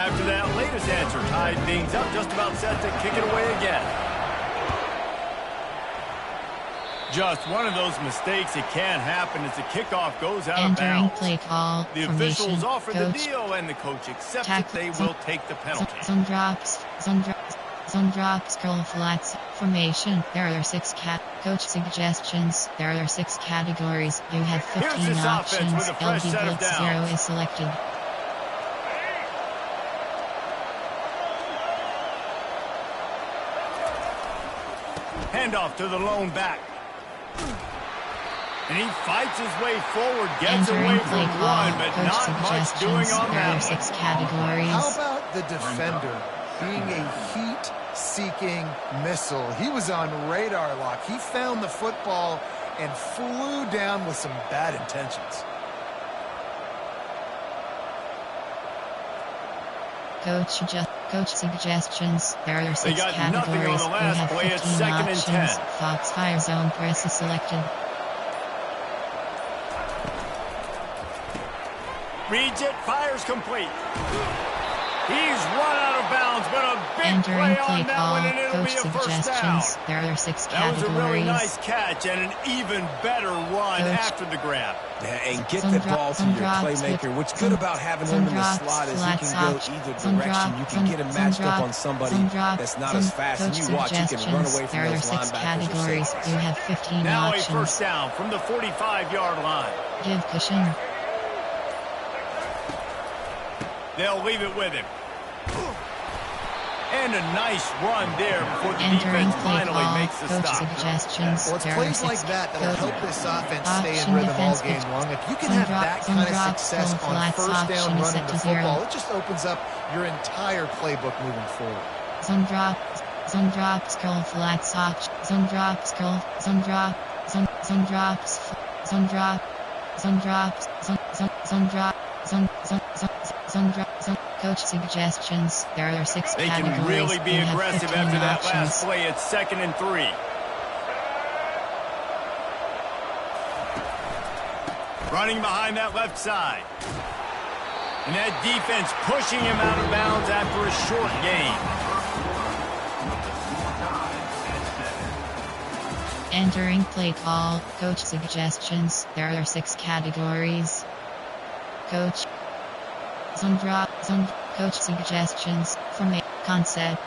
After that latest answer tied things up, just about set to kick it away again. Just one of those mistakes that can happen as the kickoff goes out of bounds. Play call. The officials offer the deal, and the coach accepts that they will take the penalty. Zone drops, curl flats, formation. There are 6 coach suggestions. There are 6 categories. You have 15 options. LB Blitz 0 is selected. Handoff to the lone back. And he fights his way forward, gets away from one, but not much doing on that. 6 categories. How about the defender being a heat-seeking missile? He was on radar lock. He found the football and flew down with some bad intentions. Coach suggestions. There are 6 categories. Nothing on the last play. It's 2nd and 10. Foxfire zone press is selected. Reads it, fires complete. He's run out of bounds, but a big play on that one, and it'll be a first down. There are 6 categories. That was a really nice catch and an even better run after the grab. Yeah, and get the ball to your playmaker. What's good about having him in the slot is he can go either direction. You can get him matched up on somebody that's not as fast as you. Watch, he can run away from those linebackers. Categories. You have 15 now options. Now a first down from the 45-yard line. Give cushion. They'll leave it with him. And a nice run there before the defense finally makes the stop. Suggestions. Well, it's plays like that that'll help this offense stay in rhythm all game long. If you can have that kind of success on first down running the football, it just opens up your entire playbook moving forward. Zone drop, scroll flat sock, zone drop, scroll, zone drop, zone drops, zone drop, zone drops, zone drop, zone drop. Coach suggestions. There are 6 they categories. They can really be aggressive after that options. Last play. It's 2nd and 3. Running behind that left side. And that defense pushing him out of bounds after a short gain. Entering play call. Coach suggestions. There are 6 categories. Coach. Zone drop, coach suggestions from a concept.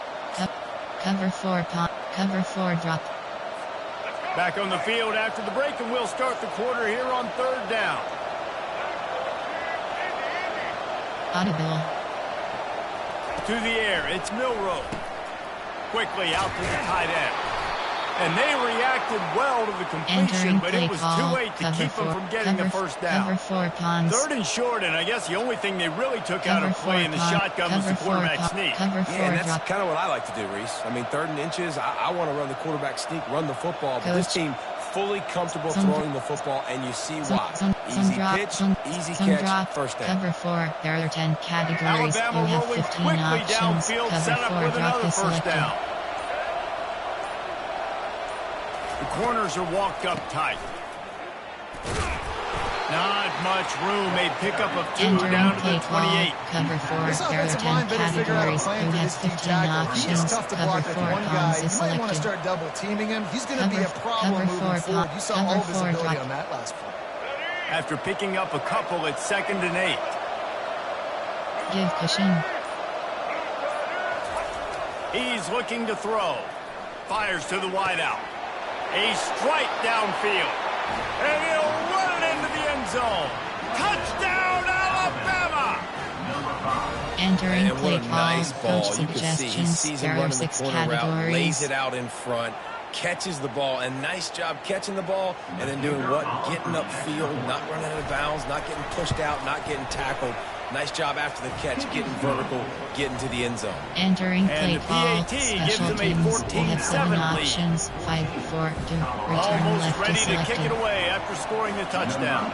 Cover 4 drop. Back on the field after the break, and we'll start the quarter here on 3rd down. Audible. To the air, it's Milrow. Quickly out to the tight end. And they reacted well to the completion, but it was too late to keep them from getting the first down. Cover 4 pawns. 3rd and short, and I guess the only thing they really took out of play in the shotgun was the quarterback sneak. Yeah, and that's kind of what I like to do, Reese. I mean, 3rd and inches, I want to run the quarterback sneak, run the football, but this team fully comfortable throwing the football, and you see why. Easy pitch, easy catch, first down. Cover 4, there are 10 categories. Alabama you have rolling 15 quickly options. downfield, Cover set up 4 with drop another is first selected. down. The corners are walked up tight. Not much room. A pickup of 2 down to the 28. Cover 4. There are 10 categories. You have 15 options. Cover 4 pawns is selected. You might want to start double teaming him. He's going to be a problem moving forward. You saw all visibility on that last play. After picking up a couple, it's 2nd and 8. Give cushion. He's looking to throw. Fires to the wideout. A strike downfield. And he'll run it into the end zone. Touchdown, Alabama! Entering play what a nice ball. Coach You can see he sees him running the corner route, lays it out in front, catches the ball, and nice job catching the ball, and then doing what? Getting upfield, not running out of bounds, not getting pushed out, not getting tackled. Nice job after the catch, getting vertical, getting to the end zone. Entering play the call, PAT special gives them a teams, 14-7 lead. Options, 5-4, to return Almost left ready is to selected. kick it away after scoring the touchdown.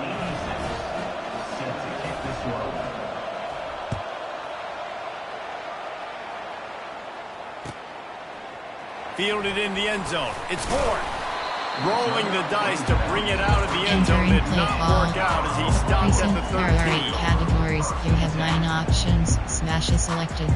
Fielded in the end zone. It's Ford. Rolling the dice to bring it out of the end zone did not work out as he stopped at the 13. Categories. You have 9 options. Smash is selected.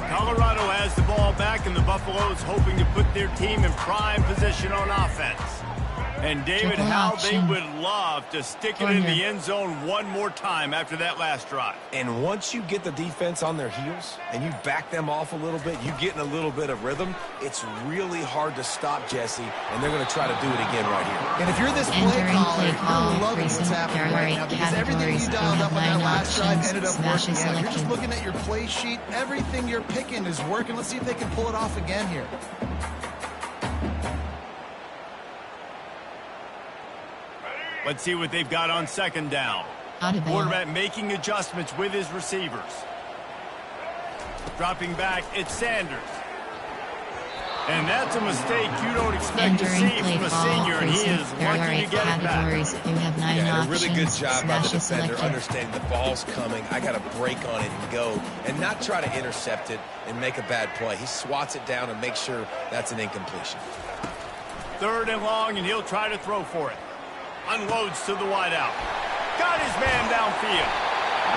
Colorado has the ball back, and the Buffaloes hoping to put their team in prime position on offense. And David, how they would love to stick it in the end zone one more time after that last drive. And once you get the defense on their heels and you back them off a little bit, you get in a little bit of rhythm, it's really hard to stop, Jesse, and they're going to try to do it again right here. And if you're this play caller, you're loving what's happening right now because everything you dialed up on that last drive ended up working out. If you're just looking at your play sheet, everything you're picking is working. Let's see if they can pull it off again here. Let's see what they've got on second down. Quarterback making adjustments with his receivers. Dropping back, it's Sanders. And that's a mistake you don't expect to see from a senior, and he is lucky to get it back. You have 9 options. A really good job by the defender understanding the ball's coming. I got to break on it and go, and not try to intercept it and make a bad play. He swats it down and makes sure that's an incompletion. 3rd and long, and he'll try to throw for it. Unloads to the wideout. Got his man downfield.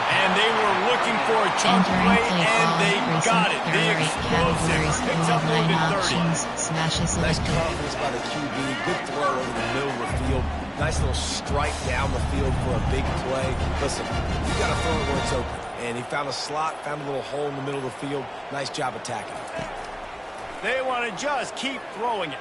And they were looking for a chunk play, and they got it. The explosive picks up more than 30. Nice confidence by the QB. Good throw over the middle of the field. Nice little strike down the field for a big play. Listen, you got to throw it where it's open. And he found a slot, found a little hole in the middle of the field. Nice job attacking it. They want to just keep throwing it.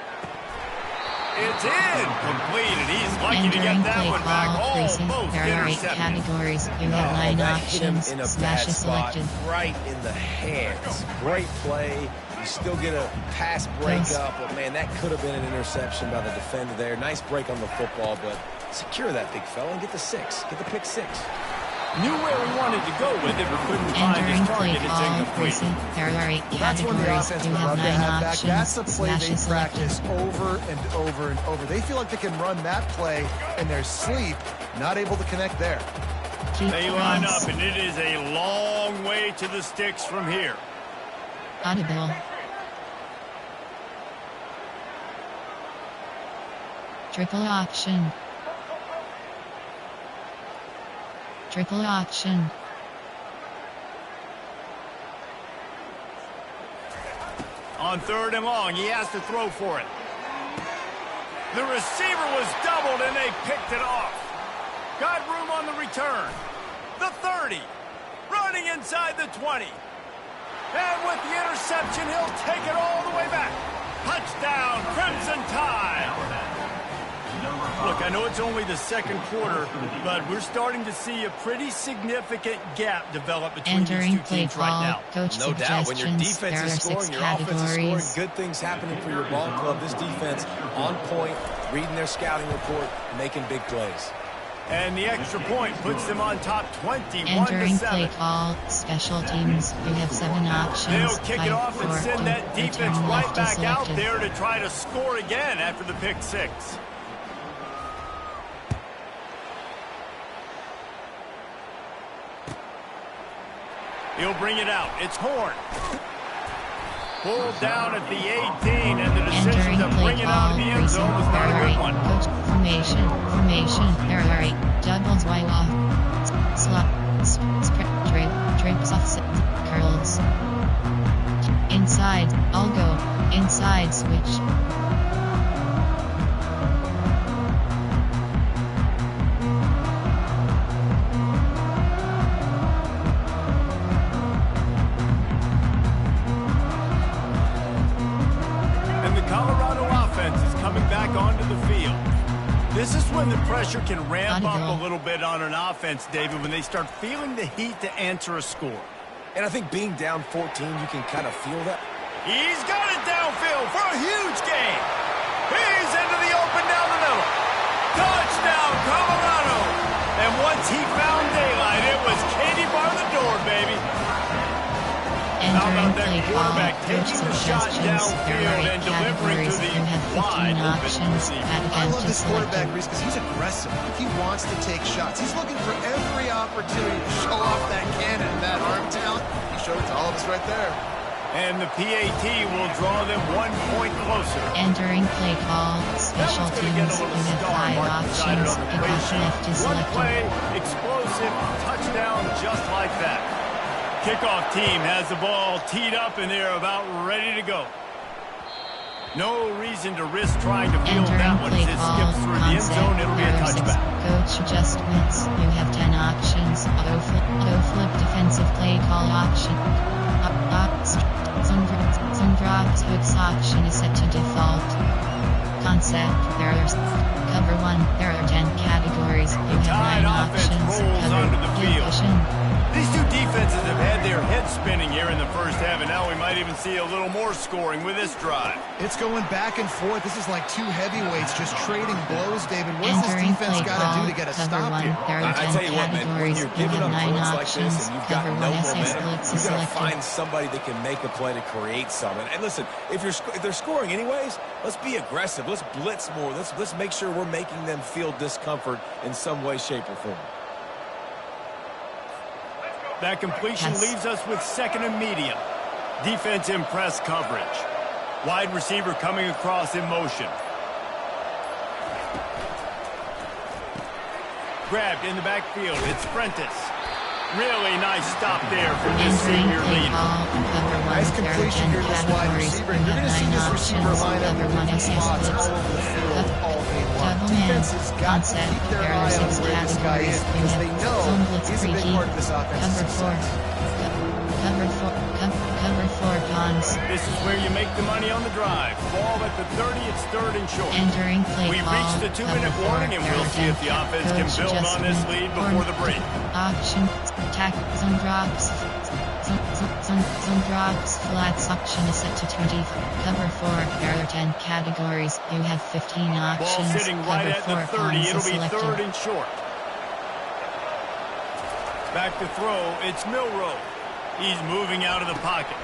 It's incomplete, he's lucky to get that one back. Almost intercepted. Categories. You have 9 options. In a Smash bad is spot, selected. right in the hands. Great play. You still get a pass break up, but man, that could have been an interception by the defender there. Nice break on the football, but secure that big fella and get the 6. Get the pick 6. Knew where he wanted to go with it, but couldn't find his target. It's incomplete. That's when the offense would love to have back. That's the play they practice over and over and over. They feel like they can run that play in their sleep, not able to connect there. They line up, and it is a long way to the sticks from here. Audible. Triple option. Triple option. On 3rd and long, he has to throw for it. The receiver was doubled, and they picked it off. Got room on the return. The 30. Running inside the 20. And with the interception, he'll take it all the way back. Touchdown, Crimson Tide. Look, I know it's only the 2nd quarter, but we're starting to see a pretty significant gap develop between these two teams right now. No doubt, when your defense is scoring, your offense is scoring, good things happening for your ball club. This defense on point, reading their scouting report, making big plays. And the extra point puts them on top 21-7. Entering play call, special teams. You have 7 options. They'll kick it off and send that defense right back out there to try to score again after the pick 6. He'll bring it out. It's Horn. Pulled down at the 18, and the decision to bring it out of the end zone was not a good one. Formation, doubles wide off, slot, spread, drapes off, curls. Inside, I'll go, inside switch. Onto the field. This is when the pressure can ramp up a little bit on an offense, David, when they start feeling the heat to answer a score. And I think being down 14, you can kind of feel that. He's got it downfield for a huge gain. He's into the open down the middle. Touchdown, Colorado. And once he found daylight, it was Katie bar the door, baby. Entering play quarterback taking the shot downfield and delivering to the You have 15 options. I love this quarterback, Reese, because he's aggressive. He wants to take shots. He's looking for every opportunity to show off that cannon, that arm talent. He showed it to all of us right there. And the PAT will draw them 1 point closer. Entering play call, special teams, you have 5 options, kickoff left is One selected. play, explosive, touchdown just like that. Kickoff team has the ball teed up and they're about ready to go. No reason to risk trying to field Entering that one as play it call, skips through the end concept, zone. It'll be a error 6, touchback. coach adjustments, you have 10 options, auto flip defensive play call option. Some drops, hooks option is set to default. Concept, errors. Cover 1, there are 10 categories. You have 9 options. Onto the field. Cushion. These two defenses have had their heads spinning here in the first half, and now we might even see a little more scoring with this drive. It's going back and forth. This is like two heavyweights just trading blows, David. What does this defense got to do to get a stop here? There are 10 I tell you what, man, when categories. you're You giving have up 9 points like options. this and you've got Cover no 1 SS momentum, splits you've is got to selected. find somebody that can make a play to create something. And listen, if they're scoring anyways, let's be aggressive. Let's blitz more. Let's make sure we're making them feel discomfort in some way, shape, or form. That completion leaves us with second and medium. Defense in press coverage. Wide receiver coming across in motion. Grabbed in the backfield. It's Prentice. Really nice stop there from this Entering senior play leader. call, cover 1, Nice there are completion 10 here, this wide categories. receiver. You And you're have going to see 9 this receiver options. line up Cover in 1 different SS spots splits. all over the field all game long. Double man. Defense has got to Concept, keep their there are eye on 6 where this guy categories. is You because have they know zone blitz he's a big pre-key. part of this offense's Cover 4. success. Cover 4 pawns. This is where you make the money on the drive. Ball at the 30, it's third and short. Entering play We've call. reached the 2-minute Cover 4, warning, and we'll see if the offense can coach build on this adjustment, lead before the break. Option, attack, zone drops. Zone drops, flats option is set to 20. Cover 4, there are 10 categories. You have 15 options. Ball sitting right Cover at the 4 30. pawns It'll is be selected. third and short. Back to throw. It's Milroe. He's moving out of the pocket.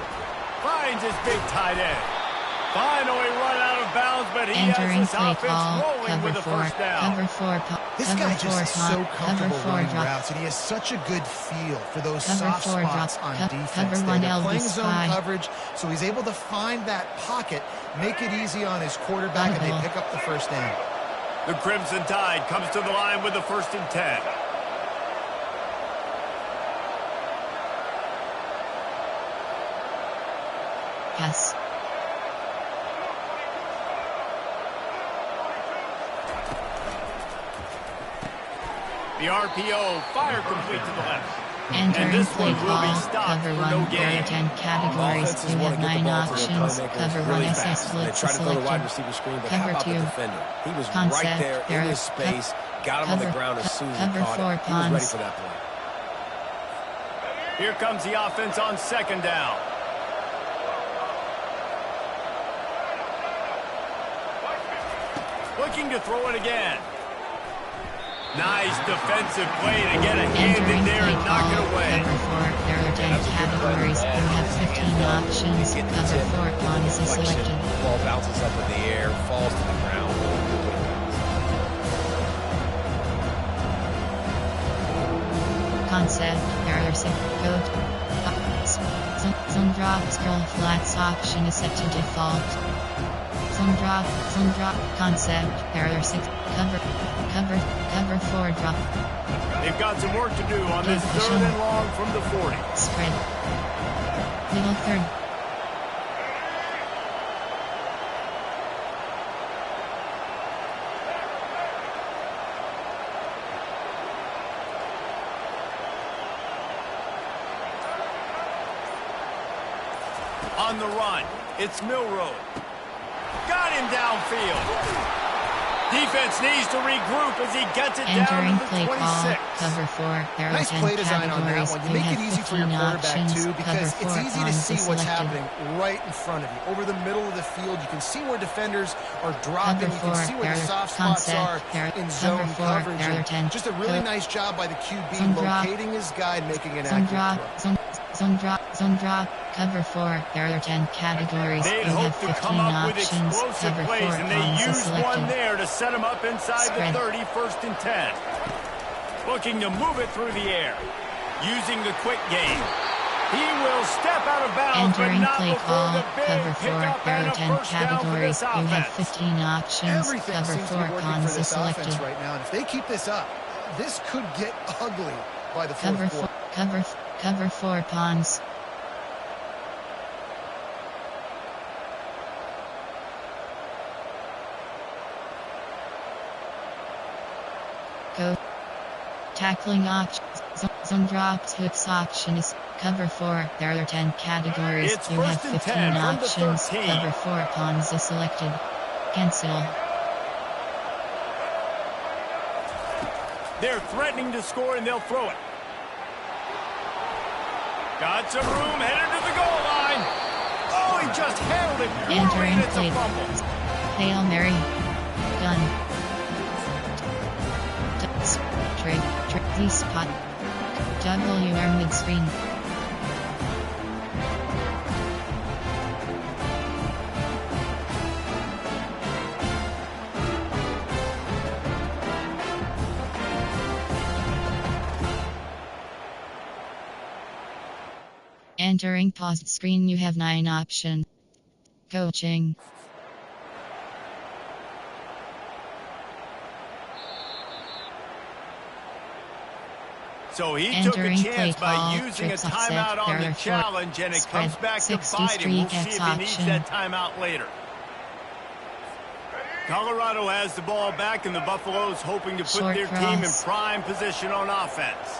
Finds his big tight end. Finally run out of bounds, but he Entering has this play offense call, rolling cover with a 4, first down. cover 4, This cover guy 4 just is so cover comfortable 4 running drop. routes, and he has such a good feel for those Cover soft 4 spots drop. on defense. Cover They're 1 playing LB zone spy. coverage, so he's able to find that pocket, make it easy on his quarterback, and they Audible. pick up the first down. The Crimson Tide comes to the line with the 1st and 10. Yes. The RPO, fire complete to the left. Entering this play one will be call, stopped cover for 1, no there gain. are 10 categories. Offenses You want have to get the 9 ball to their options. playmakers Cover 1 really SS fast. They splits try is to throw the wide selected. receiver screen, but Cover how about 2. the defender? He was Concept, right there there in are his space, got him on the cover- ground as soon as he cover caught 4 it. He was ready pawns. for that play. Here comes the offense on 2nd down. Looking to throw it again. Nice defensive play to get a hand in Entering there play and knock it call, away. cover 4, there are 10 categories. You have 15 options. Cover 4 pawns is selected. Ball bounces up in the air, falls to the ground. Concept, there are 6 code. Zone drop, scroll flats option is set to default. Zone drop, concept, there are 6, cover 4 drop, They've got some work to do on this Position. 3rd and long from the 40. spread. Middle third. On the run, it's Milroe. Got him downfield. Defense needs to regroup as he gets it Entering down to the play 26. call, cover 4, there are Nice 10 play design on that categories. one. You You make have it easy for your 15 quarterback, options. too, because Cover it's 4 easy to pawns see is what's selected. happening right in front of you. Over the middle of the field, you can see where defenders are dropping. Cover You can 4, see where the there soft are spots are concept, in cover zone 4, coverage. there are And 10. just a really nice job by the QB Zone drop. locating his guy and making an Zone accurate drop, throw. zone drop, Cover 4, there are 10 categories. They You have hope to 15 come up with options. explosive Cover 4 plays, and they pawns is use one selected. there to set them up inside Spread. the 30, 1st and 10. Looking to move it through the air. Using the quick game. He will step out of bounds, Entering but not play before call. the big Cover 4, pickup there and are a 10 first down for categories. this You have offense. 15 options. Everything Cover seems to 4 be working pawns for is this selected. offense right now. And if they keep this up, this could get ugly by the fourth quarter. Cover 4 pawns. Go. Tackling options. Zone drops, hooks options. Cover 4, there are 10 categories. It's You have 1st and 15 10 from the options. 13. Cover 4 pawns is selected. Cancel. They're threatening to score, and they'll throw it. Got some room, headed to the goal line. Oh, he just held it poorly, Entering and it's a play. fumble. Hail Mary. Gun. Trade. Spot. WR mid-screen. Entering paused screen, you have 9 options. Coaching. So he took a Entering chance play by call, using a trips timeout offset, on the error challenge, and it spread, comes back to 63 bite him. We'll see gets if he needs option. that timeout later. Colorado has the ball back, and the Buffaloes hoping to put Short their team in cross. prime position on offense.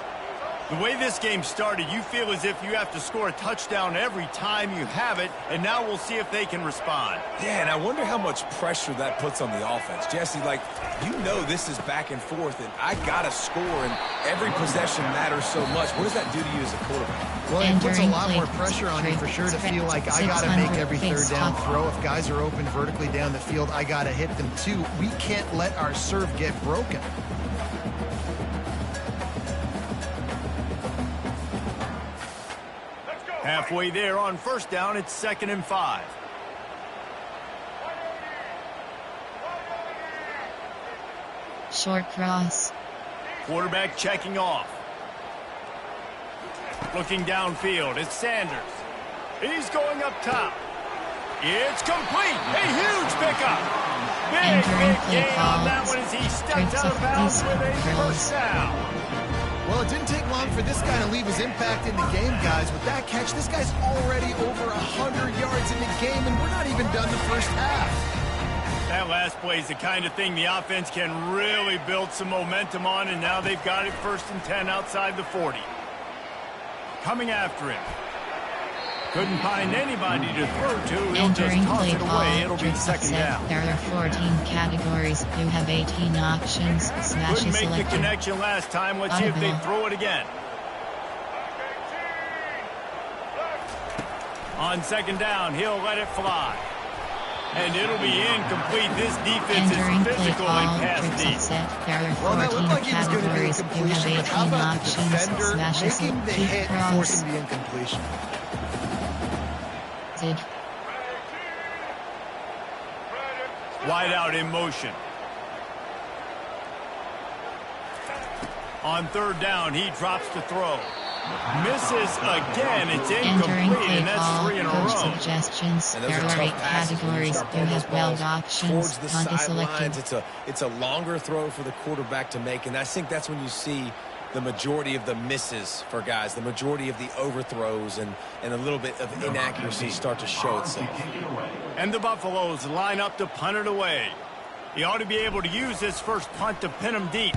The way this game started, you feel as if you have to score a touchdown every time you have it, and now we'll see if they can respond. Yeah, and I wonder how much pressure that puts on the offense. Jesse, like, you know this is back and forth, and I got to score, and every possession matters so much. What does that do to you as a quarterback? Well, it puts a Entering lot play. more pressure on you for sure to feel like I got to 600 make every face third down top. throw. If guys are open vertically down the field, I got to hit them too. We can't let our serve get broken. Halfway there on 1st down, it's 2nd and 5. Short cross. Quarterback checking off. Looking downfield, it's Sanders. He's going up top. It's complete. A huge pickup. Big gain on that one as he steps out of bounds with a first down. Well, it didn't take long for this guy to leave his impact in the game, guys. With that catch, this guy's already over 100 yards in the game, and we're not even done the first half. That last play is the kind of thing the offense can really build some momentum on, and now they've got it 1st and 10 outside the 40. Coming after him. Couldn't find anybody to throw to. He'll just Entering toss play it away. call. It'll be Trips 2nd offset. down. There are 14 categories. You have 18 options. Smash Couldn't is make the selected. connection last time. Let's see if they Audible. throw it again. On 2nd down, he'll let it fly. And it'll be incomplete. This defense Entering is play physical call. and pass Trips deep. offset. There are Well, that 14 looked like he was going to be a categories. You have completion, but how 18 about the options. defender Smash is making the keep hit, cross. forcing the incompletion? Wide out in motion. On 3rd down, he drops to throw. Misses again. It's Entering incomplete, play and that's call. 3 in a Coach row. suggestions. And There those are are tough 8 passes when you categories. start You throwing have those 12 balls options. towards the Punt is selected. sidelines. It's a longer throw for the quarterback to make, and I think that's when you see the majority of the misses for guys, the majority of the overthrows, and a little bit of inaccuracy start to show itself. And the Buffaloes line up to punt it away. He ought to be able to use this first punt to pin him deep.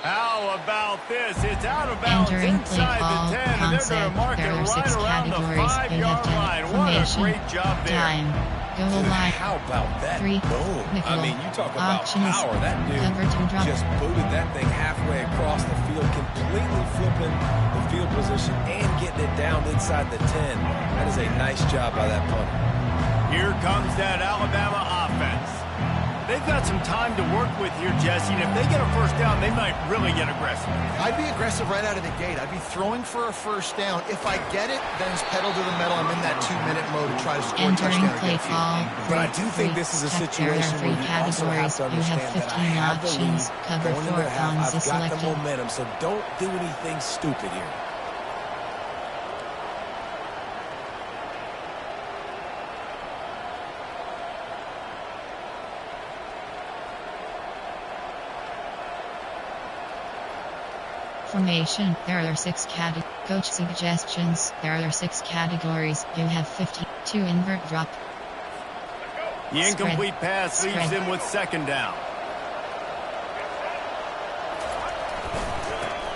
How about this? It's out of bounds Entering play inside call. the 10, and they're going to mark it There are right 6 around the categories. You 5-yard have 10 line. What a formation. great job there. Time. Goal Dude, line. how about that? 3. Boom. Nickel. I mean, you talk about Options. power. That dude Cover 2 drop. just booted that thing halfway across the field, completely flipping the field position and getting it down inside the 10. That is a nice job by that punter. Here comes that Alabama offense. They've got some time to work with here, Jesse, and if they get a first down, they might really get aggressive. I'd be aggressive right out of the gate. I'd be throwing for a first down. If I get it, then it's pedal to the metal. I'm in that 2-minute mode to try to score a touchdown or get a few. But I do think this is a situation where you also have to understand that I have the lead going into the half. I've got the momentum, so don't do anything stupid here. Formation. There are 6 coach suggestions. There are 6 categories. You have 52 invert drop. The incomplete pass leaves him with second down.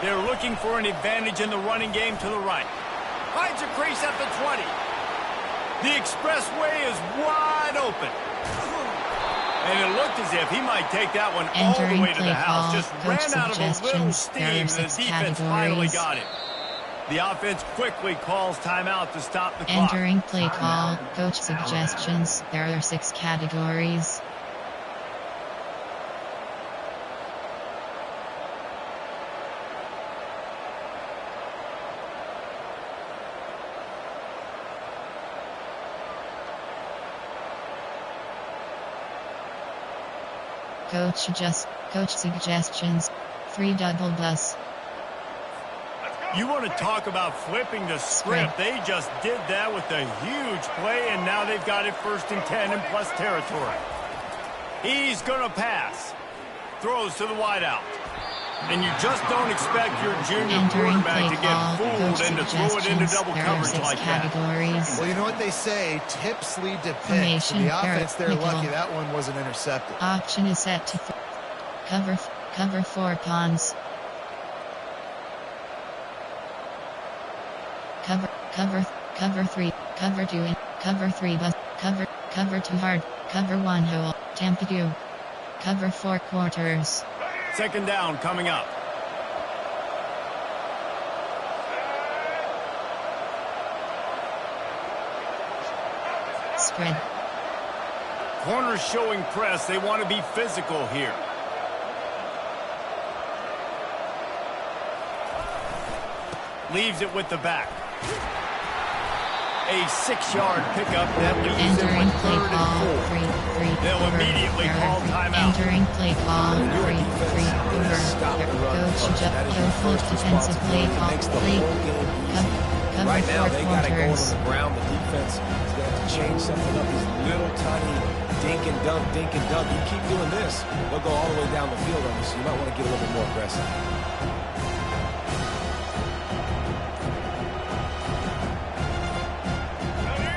They're looking for an advantage in the running game to the right. Finds a crease at the 20. The expressway is wide open. And it looked as if he might take that one all the way to the house. Just ran out of a little steam, and the defense finally got it. The offense quickly calls timeout to stop the clock. Entering play call, coach suggestions. There are 6 categories. Coach suggestions. 3 double bus. You want to talk about flipping the script. They just did that with a huge play, and now they've got it 1st and 10 in plus territory. He's going to pass. Throws to the wideout. And you just don't expect your junior quarterback to get fooled and to throw it into double coverage like that. Well, you know what they say, tips lead to picks. So the offense, they're lucky that one wasn't intercepted. Option is set to cover 4 pawns. Cover 3, cover 2, and cover 3 bus, cover 2 hard, cover 1 hole, Tampa 2, cover 4 quarters. Second down coming up. Spread. Corners showing press. They want to be physical here. Leaves it with the back. A 6-yard pickup that leaves him with 3rd and 4. They'll immediately call timeout. Entering play call, 3 over. Coach defensive play call, cover Right now, 4 they got to go on quarters. the ground. The defense has got to change something up. These little tiny dink and dunk. You keep doing this, they'll go all the way down the field on you, so you might want to get a little bit more aggressive.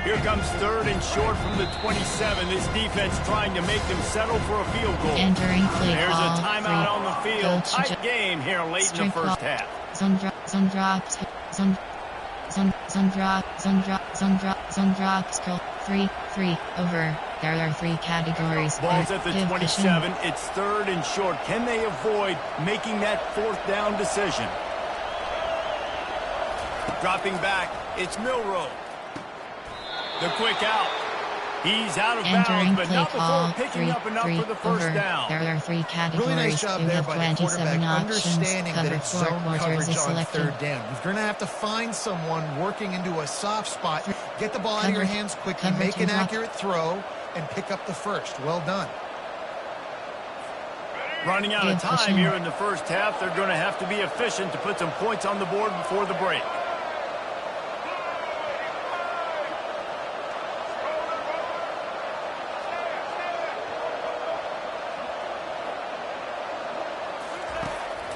Here comes 3rd and short from the 27. This defense trying to make them settle for a field goal. Entering play There's call, a timeout on the field. Coach Tight game here late in the first half. Zone drops, curl, 3 over. There are 3 categories. Ball's at the 27. It's 3rd and short. Can they avoid making that 4th down decision? Dropping back, it's Milroe. The quick out. He's out of bounds, but not before picking up enough for the first down. There are 3 categories. Really nice job there by the quarterback, understanding that Cover it's 4 zone quarters coverage is on selected. 3rd down. You're going to have to find someone working into a soft spot. Get the ball out of your hands quickly, make an accurate throw, and pick up the first. Well done. Running out of time here in the first half. They're going to have to be efficient to put some points on the board before the break.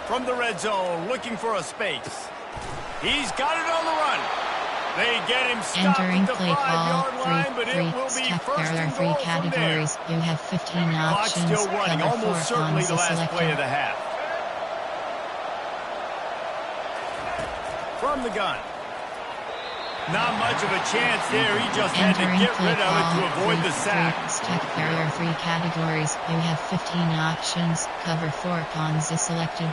From the red zone, looking for a space. He's got it on the run. They get him stopped Entering at the play call, 5-yard line, but it will be first There are and 3 goal from there. categories. You have 15 Clock's options. still running, Cover 4 almost certainly pawns the is last selected. play of the half. From the gun. Not much of a chance there. He just had to get rid of it to avoid the sack. There are 3 categories. You have 15 options. Cover 4 pawns is selected.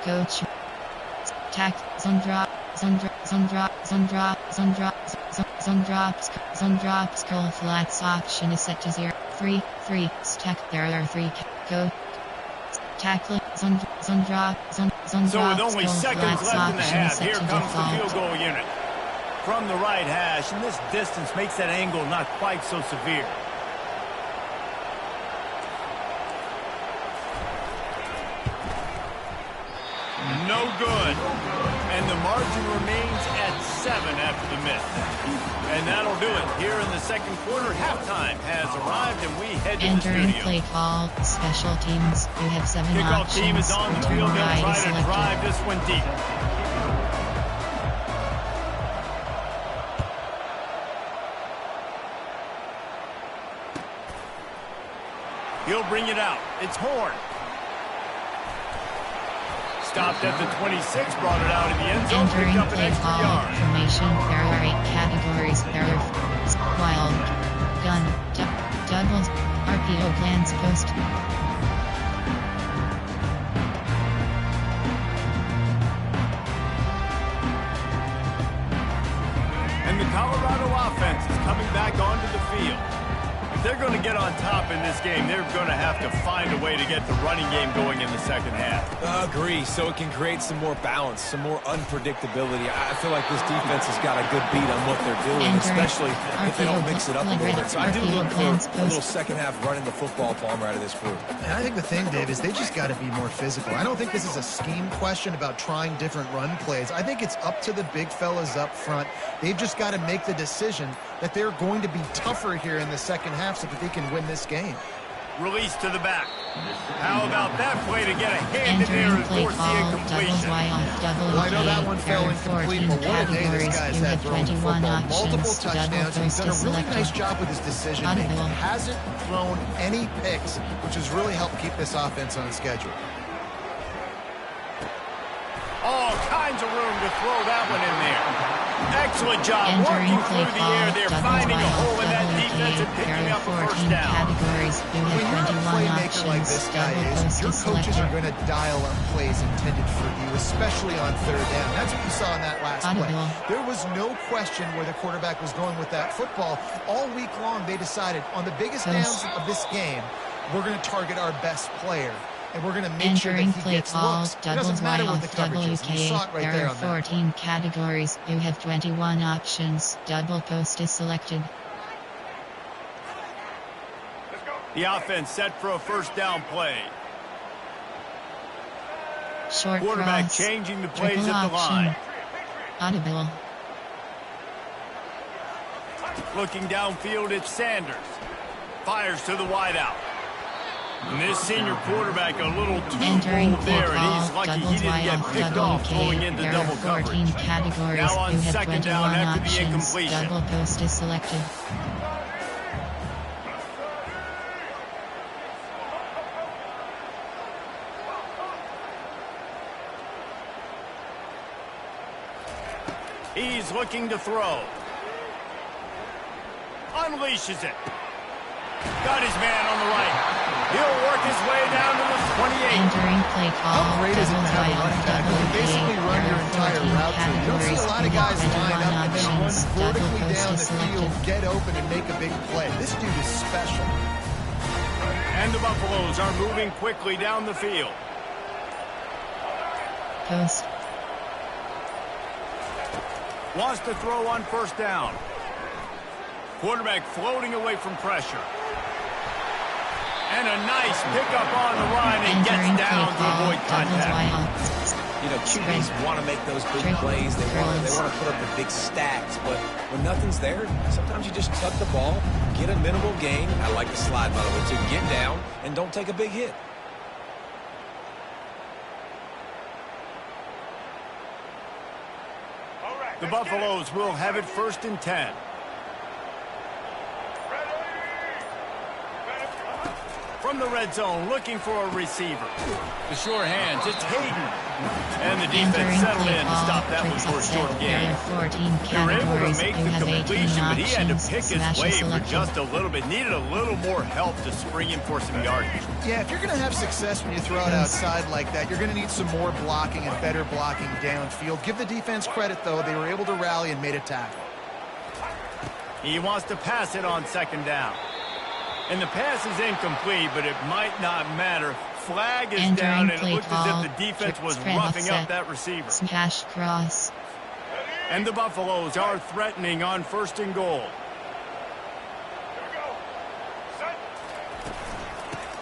Coach. Tack. Zone Zone drop, scroll flats option is set to 0. 3, stack, there are 3, go. Tackling, zone drop, so with only seconds left in the half, here comes the field goal unit. From the right hash, and this distance makes that angle not quite so severe. No good. And the margin remains at 7 after the miss. And that'll do it. Here in the second quarter, halftime has arrived, and we head to the studio. Entering play call, special teams. You have 7 Kickoff options. team is on the field. They'll try to drive this one deep. He'll bring it out. It's Horn. Stopped at the 26, brought it out in the end zone, picked up an extra yard. Formation, there are 8 categories. There are wild, gun, doubles, RPO, glance, post. And the Colorado offense is coming back onto the field. If they're going to get on top in this game, they're going to have to find a way to get the running game going in the second half. Agree, so it can create some more balance, some more unpredictability. I feel like this defense has got a good beat on what they're doing, especially if they don't mix it up a little bit. So I do look for a little second half running the football Palmer out of this group. And I think the thing, Dave, is they just got to be more physical. I don't think this is a scheme question about trying different run plays. I think it's up to the big fellas up front. They've just got to make the decision that they're going to be tougher here in the second half so that they can win this game. Release to the back. How about that play to get a hand in there and force the incompletion? Well, I know that one fell incomplete, but what a day this guy's had throwing the football. Multiple touchdowns. He's done a really nice job with his decision-making. Hasn't thrown any picks, which has really helped keep this offense on schedule. All kinds of room to throw that one in there. Excellent job working through the air. They're finding a hole in that defense and picking up a first down. When you're a playmaker like this guy is, your coaches are going to dial up plays intended for you, especially on third down. That's what you saw in that last play. There was no question where the quarterback was going with that football. All week long, they decided on the biggest downs of this game, we're going to target our best player. And we're going to make sure that he gets looks. It doesn't matter what the coverage is. You saw it right there on that. There are 14 categories. You have 21 options. Double post is selected. The offense set for a first down play. Short quarterback cross. Changing the plays Triple at the line. Audible. Looking downfield, it's Sanders. Fires to the wideout. And this senior quarterback a little too bold there, and he's lucky he didn't get picked off throwing into double coverage. Categories. Now on you have second down after the incompletion. Double post is selected. He's looking to throw. Unleashes it. Got his man on the right. He'll work his way down to the 28. Entering play call. How great is it to have a running back who can basically run your entire route through? You don't see a lot of guys line up and then run vertically down the field, get open, and make a big play. This dude is special. And the Buffaloes are moving quickly down the field. Post. Wants to throw on first down. Quarterback floating away from pressure. And a nice pickup on the line and gets down to avoid contact. You know, QBs want to make those big plays. They want to put up the big stacks. But when nothing's there, sometimes you just tuck the ball, get a minimal gain. I like the slide, by the way, to get down and don't take a big hit. The Buffaloes will have it 1st and 10. from the red zone, looking for a receiver. The sure hand, just Hayden. And the defense settled in to stop that one for a short gain. They were able to make the completion, but he had to pick his way for just a little bit. Needed a little more help to spring him for some yardage. Yeah, if you're going to have success when you throw it outside like that, you're going to need some more blocking and better blocking downfield. Give the defense credit, though. They were able to rally and made a tackle. He wants to pass it on second down. And the pass is incomplete, but it might not matter. Flag is down, and it looked as if the defense was roughing up that receiver. Smash cross. And the Buffaloes are threatening on 1st and goal.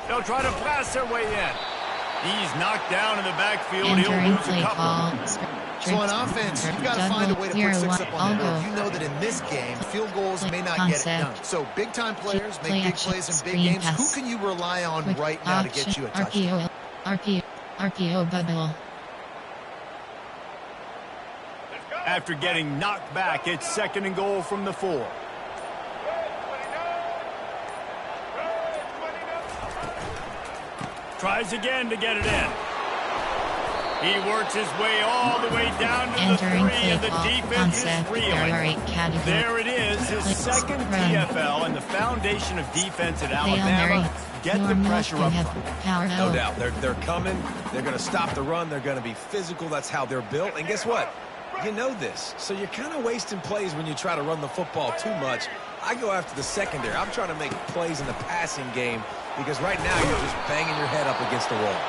They'll try to blast their way in. He's knocked down in the backfield. He'll lose a couple. So on offense, you've got to find a way to put 6 up on the board. You know that in this game, field goals may not get it done. So big-time players make big plays in big games. Who can you rely on right now to get you a touchdown? RPO bubble. After getting knocked back, it's 2nd and goal from the 4. Tries again to get it in. He works his way all the way down to the 3, and the defense is reeling. There it is, his 2nd TFL, and the foundation of defense at Alabama. Get the pressure up front. No doubt. They're coming. They're going to stop the run. They're going to be physical. That's how they're built. And guess what? You know this. So you're kind of wasting plays when you try to run the football too much. I go after the secondary. I'm trying to make plays in the passing game because right now you're just banging your head up against the wall.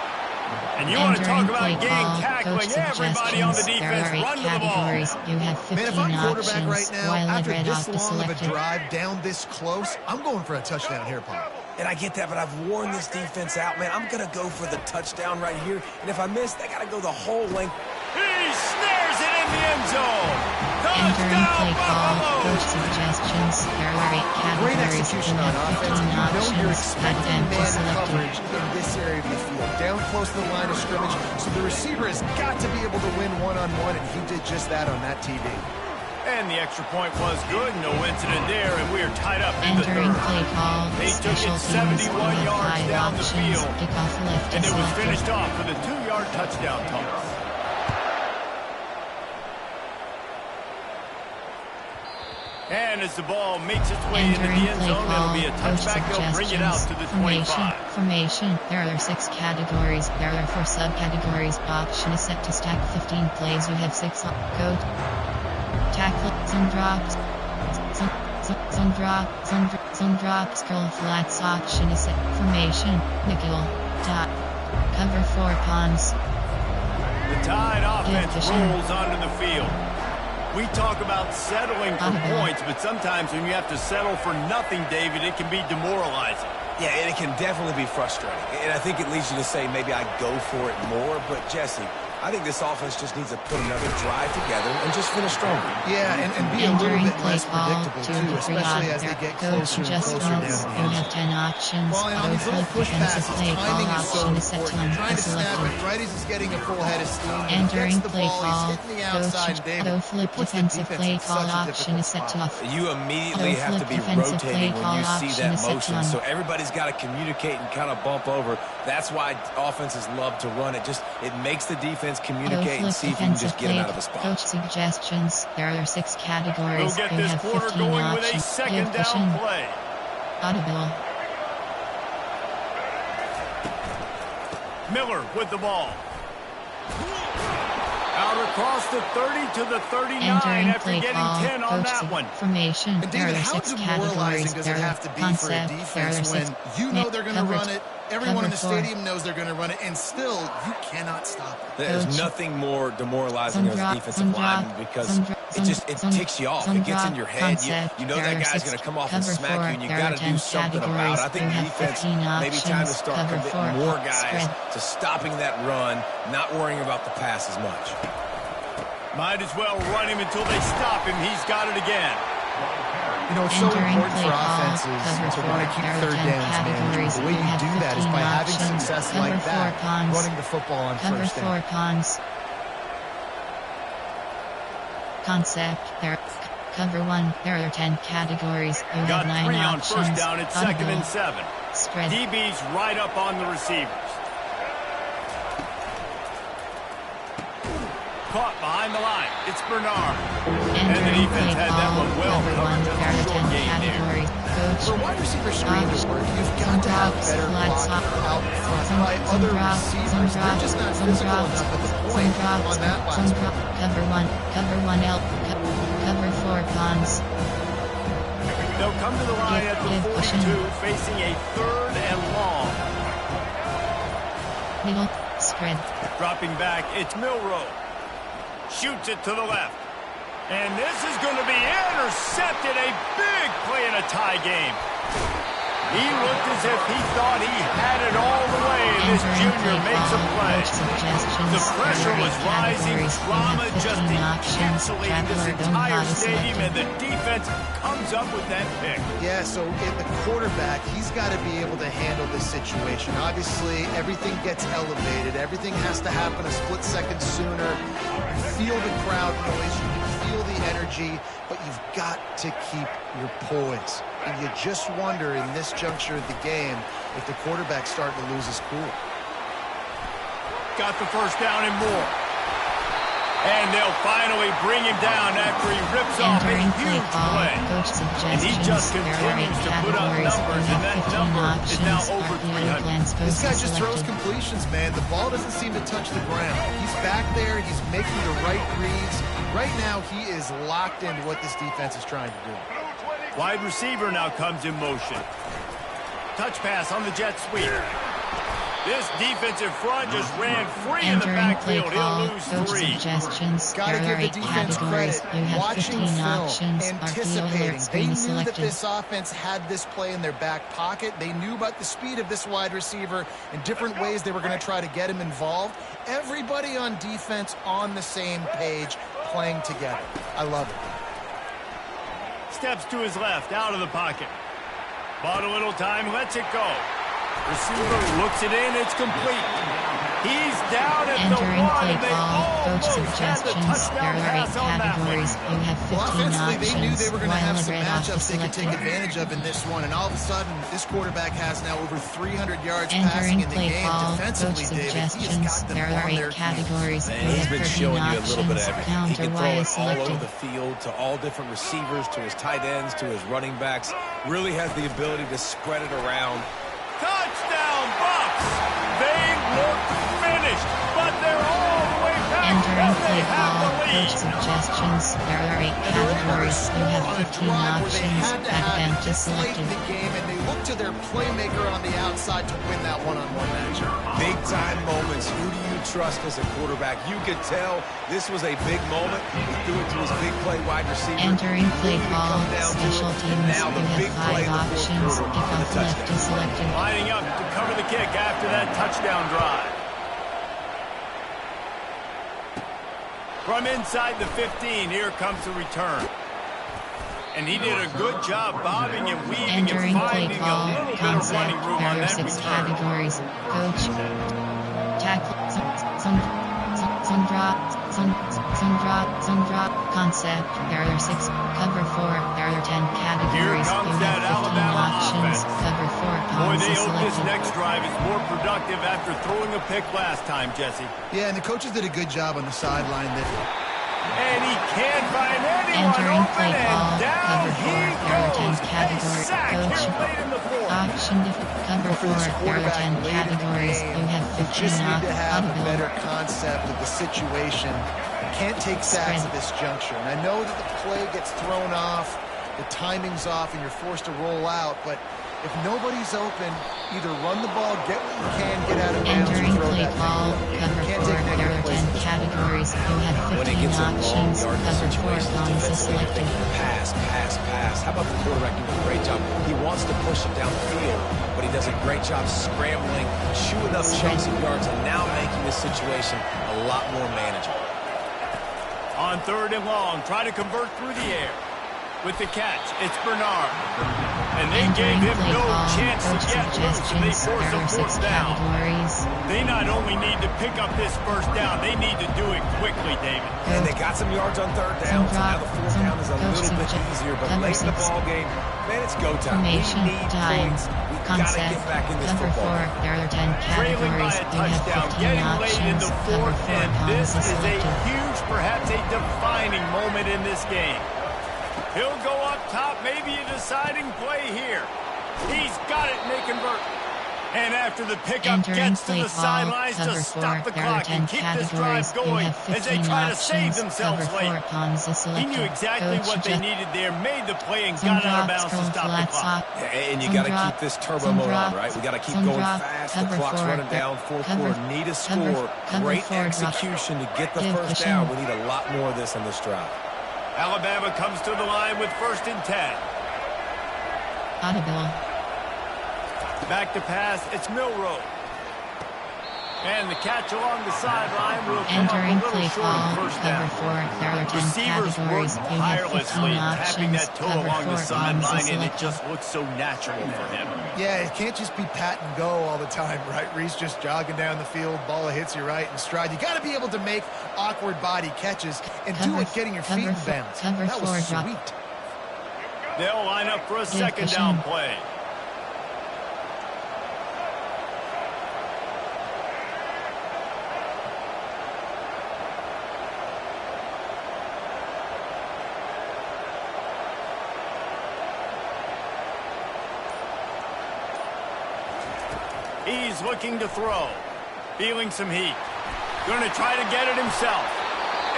And you want to talk about game tackling, everybody on the defense run to the ball. You have 15 Man, if I'm quarterback options, right now, after this long of a selected. drive down this close, I'm going for a touchdown here, Paul. And I get that, but I've worn this defense out, man. I'm going to go for the touchdown right here. And if I miss, they got to go the whole length. He snares it in the end zone. Entering play call, Buffalo. coach suggestions. There are 8 Great categories. execution You on have offense. 15 You know you're options. Add expecting them to man selected. coverage in this area of the field, down close to the line of scrimmage. So the receiver has got to be able to win one-on-one, and he did just that on that TV. And the extra point was good. No incident there, and we are tied up in the Entering 3rd. play call, They took special it teams. 71 You have yards 5 down the options. field. Kickoff left And is it was selected. finished off with a 2-yard touchdown toss. And as the ball makes its way into the Entering end play zone, it'll call, be a coach touchback. They'll bring it out to the 25. Formation. There are 6 categories. There are 4 subcategories. Option is set to stack 15 plays. You have 6 code. Tackle. Some drops. Some drops. Curl flats. Option is set. Formation. Nickel. Dot. Cover 4 pawns. The Tide offense Efficient. rolls onto the field. We talk about settling for points, but sometimes when you have to settle for nothing, David, it can be demoralizing. Yeah, and it can definitely be frustrating. And I think it leads you to say maybe I go for it more. But, Jesse, I think this offense just needs to put another drive together and just finish stronger. Yeah, and be a little Entering bit play less call, predictable, 2 too, to 3 especially as they out. get Coach closer and closer down adjustments. the You end. have 10 options. Well, and on these little push defensive passes, play call. timing is so Option is set to important. You're trying to snap unselected. it right as he's getting a full head of steam. He Entering gets the play ball, call, he's hitting the outside, coach, David. auto flip It puts the defensive defense play in call. such a Option is set difficult to spot. You immediately Auto have to flip be defensive rotating play when you call. see Option that is set to motion. on. So everybody's got to communicate and kind of bump over. That's why offenses love to run it. Just it makes the defense communicate and see if you can just get him out of a spot. Coach suggestions. There are 6 categories. We'll get You this have quarter 15 going with a options. second Efficient. down play. Audible. Miller with the ball. Out across the 30 to the 39 Entering after play getting call. 10 on Coach that one. formation. And There David, are how 6 demoralizing categories. does There it are have to be for a concept. There are defense 6. when you know they're going to run it, everyone in the cover four. stadium knows they're going to run it, and still you cannot stop it? There's Coach. nothing more demoralizing as a defensive lineman because it ticks you off. It gets in your head. You know that guy's going to come off and smack you, and you got to do something about it. I think defense maybe time to start committing more guys to stopping that run, not worrying about the pass as much. Might as well run him until they stop him. He's got it again. You know, it's so Entering important play for call, offenses cover to four. want to keep There are 3rd 10 downs categories. manageable. The way You you have do that is 15 by having options. success Cover like 4 that, pawns. running the football on Cover 1st 4 down. pawns. Concept. There. Cover 1. There are 10 categories. You Got have 9 3 on options. first down. It's Audible. 2nd and 7. Spread. DB's right up on the receivers. Caught behind the line. It's Bernard. And the defense had that one well covered. Just a short gain there. For wide receiver screen to work, you've got to have better blocking out front by other receivers. They're just not physical enough at the point on that last one. Cover 1. Cover 1 L. Cover 4 cons. They'll come to the line at the 42, facing a 3rd and long. Middle. Spread. Dropping back, it's Milroe. Shoots it to the left. And this is going to be intercepted. A big play in a tie game. He looked as if he thought he had it all the way, and this junior makes a play. The pressure was rising, drama just encapsulating this entire stadium, and the defense comes up with that pick. Yeah, so in the quarterback, he's got to be able to handle this situation. Obviously, everything gets elevated. Everything has to happen a split second sooner. You feel the crowd noise. You can feel the energy, but you've got to keep your poise. And you just wonder in this juncture of the game if the quarterback's starting to lose his cool. Got the first down and more. And they'll finally bring him down after he rips off a huge play. And he just continues to put up numbers, and that number is now over 300. This guy just throws completions, man. The ball doesn't seem to touch the ground. He's back there. He's making the right reads. Right now, he is locked into what this defense is trying to do. Wide receiver now comes in motion. Touch pass on the jet sweep. This defensive front just ran free in the backfield. He'll lose 3. Got to give the defense credit. Watching film, anticipating. They knew that this offense had this play in their back pocket. They knew about the speed of this wide receiver and different ways they were going to try to get him involved. Everybody on defense on the same page, playing together. I love it. Steps to his left, out of the pocket. Bought a little time, lets it go. Receiver looks it in, it's complete. He's down at the 1, and they almost had the touchdown pass on that one. You have 15 offensively, they knew they were going to options. have some matchups they could take advantage of in this one, and all of a sudden, this quarterback has now over 300 yards passing in the game. Defensively, David, he has got them on their categories. He's been showing you a little bit of everything. He can throw it all selected. over the field to all different receivers, to his tight ends, to his running backs. Really has the ability to spread it around. Touchdown, Bucks! They look finished, but they're all the way back. Entering and they play have call, the lead. coach suggestions. There are 8 categories. You have 15 options. Back bench is selected. The game, and they look to their playmaker on the outside to win that one-on-one matchup. Big time moments. Who do you trust as a quarterback? You could tell this was a big moment. He threw it to his big play wide receiver. Entering play call, special teams. Now the You big have play 5 in the fourth options. quarter Kick for the off left touchdown. is selected. Lining up to cover the kick after that touchdown drive. From inside the 15, here comes the return. And he did a good job bobbing and weaving Entering and play finding call, a little bit of concept. running room There on are that 6 return. categories. Coach. Tackle. Some drop. Concept. There are 6. Cover 4. There are 10 categories. Here comes You that have 15 Alabama options. offense. Cover 4 Boy, cons they is hope this selected. next drive is more productive after throwing a pick last time, Jesse. Yeah, and the coaches did a good job on the sideline there. And he can't find anyone Entering open, play and call, down cover 4, he there are 10 goes. A categories. sack Coach. here late in the fourth. Option cover 4, For this there are quarterback 10 late in the categories. game, You have you 15 just need to have a audible. better concept of the situation. You can't take sacks at this juncture. And I know that the play gets thrown off, the timing's off, and you're forced to roll out. But if nobody's open, either run the ball, get what you can, get out of bounds, Entering or throw play that call, thing. cover You 4, can't take there negative are plays. 10 categories. You have When it 15 gets in long options. yardage Cover 4 situations, cons is defensively you're selected. thinking pass. How about the quarterback doing a great job? He wants to push it down the field, but he does a great job scrambling, chewing up chunks of yards, and now making this situation a lot more manageable. On 3rd and long, try to convert through the air. With the catch, it's Bernard. And they gave him no chance to get loose, and they force a fourth down. They not only need to pick up this first down, they need to do it quickly, David. And they got some yards on third down, so now the fourth down is a little bit easier. But late in the ball game, man, it's go time. We need points. We got to get back in this football game. There are 10 Trailing by a touchdown, getting late in the fourth, and this is a huge, perhaps a defining moment in this game. He'll go up top, maybe a deciding play here. He's got it, and they convert. And after the pickup, gets to the sidelines to stop the clock and keep this drive going as they try to save themselves late. He knew exactly what they needed there, made the play, and got out of bounds to stop the clock. Yeah, and you got to keep this turbo mode on, right? We got to keep going fast. The clock's running down. Fourth quarter, need a score. Great execution to get the first down. We need a lot more of this on this drive. Alabama comes to the line with 1st and 10. Audible. Back to pass, it's Milroe. And the catch along the sideline will come up a little short of first down. Receivers work tirelessly tapping that toe along the sideline, and it just looks so natural for him. Yeah, it can't just be pat and go all the time, right? Reese just jogging down the field, ball hits you right in stride. You got to be able to make awkward body catches and do it getting your feet in bounds. That was sweet. They'll line up for a second down play. He's looking to throw. Feeling some heat. Going to try to get it himself.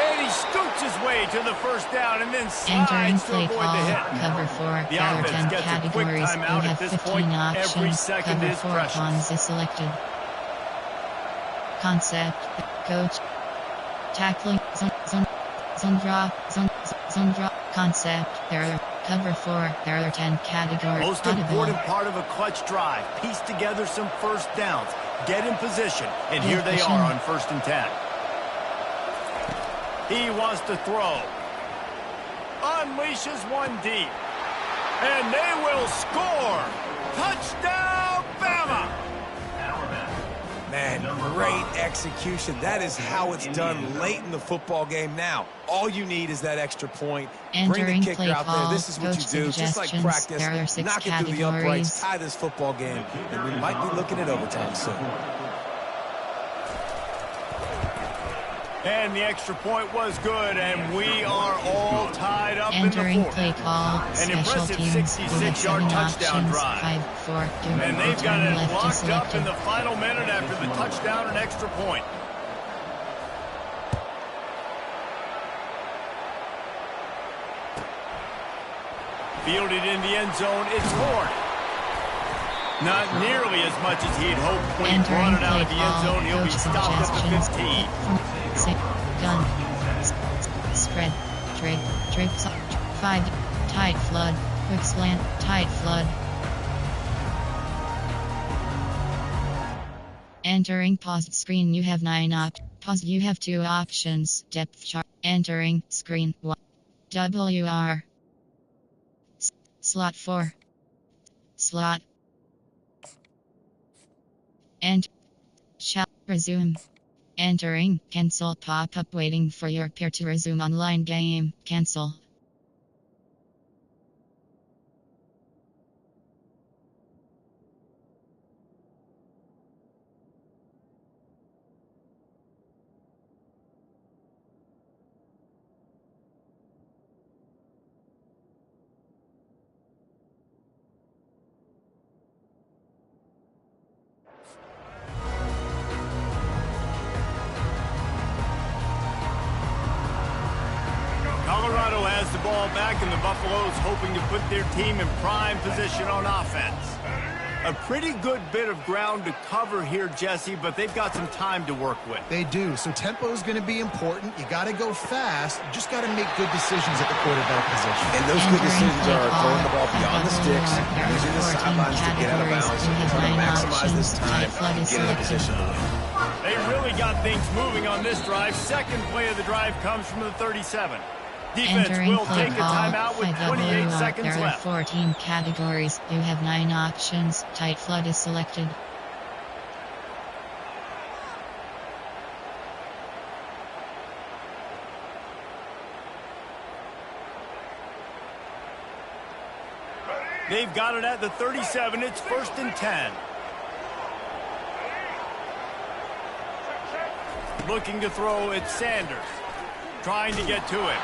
And he scoots his way to the first down and then slides to avoid the hit. Cover 4, the offense gets a quick timeout at this point. Every second is precious. Selected. Concept. Coach. Tackling. Zone drop. Concept. There are cover 4. There are 10 categories. Most important part of a clutch drive. Piece together some first downs. Get in position. And here they are on 1st and 10. He wants to throw. Unleashes one deep. And they will score. Touchdown, Bama! Man, great execution. That is how it's done late in the football game now. All you need is that extra point. Bring the kicker out there. This is what you do. Just like practice. Knock it through the uprights. Tie this football game. And we might be looking at overtime soon. And the extra point was good, and we are all tied up in the fourth. Play call. An impressive 66-yard touchdown drive. And they've got it locked up in the final minute after the touchdown and extra point. Fielded in the end zone, it's Ford. Not nearly as much as he'd hoped when he brought it out of the end zone. He'll be stopped at the 15. Gun. Spread. Drake. 5. Tight flood. Quick slant. Tight flood. Entering paused screen. You have 9 pause. You have 2 options. Depth chart. Entering screen 1. WR. Slot 4. Slot. And shall resume. Entering, cancel pop-up waiting for your peer to resume online game. Cancel. Colorado has the ball back, and the Buffaloes hoping to put their team in prime position on offense. A pretty good bit of ground to cover here, Jesse, but they've got some time to work with. They do, so tempo is going to be important. You got to go fast. You just got to make good decisions at the quarterback position. And those good decisions are throwing the ball beyond the sticks, using the sidelines to get out of bounds, trying to maximize this time and get in a position to win. They really got things moving on this drive. Second play of the drive comes from the 37. Defense Entering will play take a call, timeout with 28 seconds there are left. 14 categories. You have 9 options. Tight flood is selected. They've got it at the 37. It's 1st and 10. Looking to throw, it's Sanders. Trying to get to him.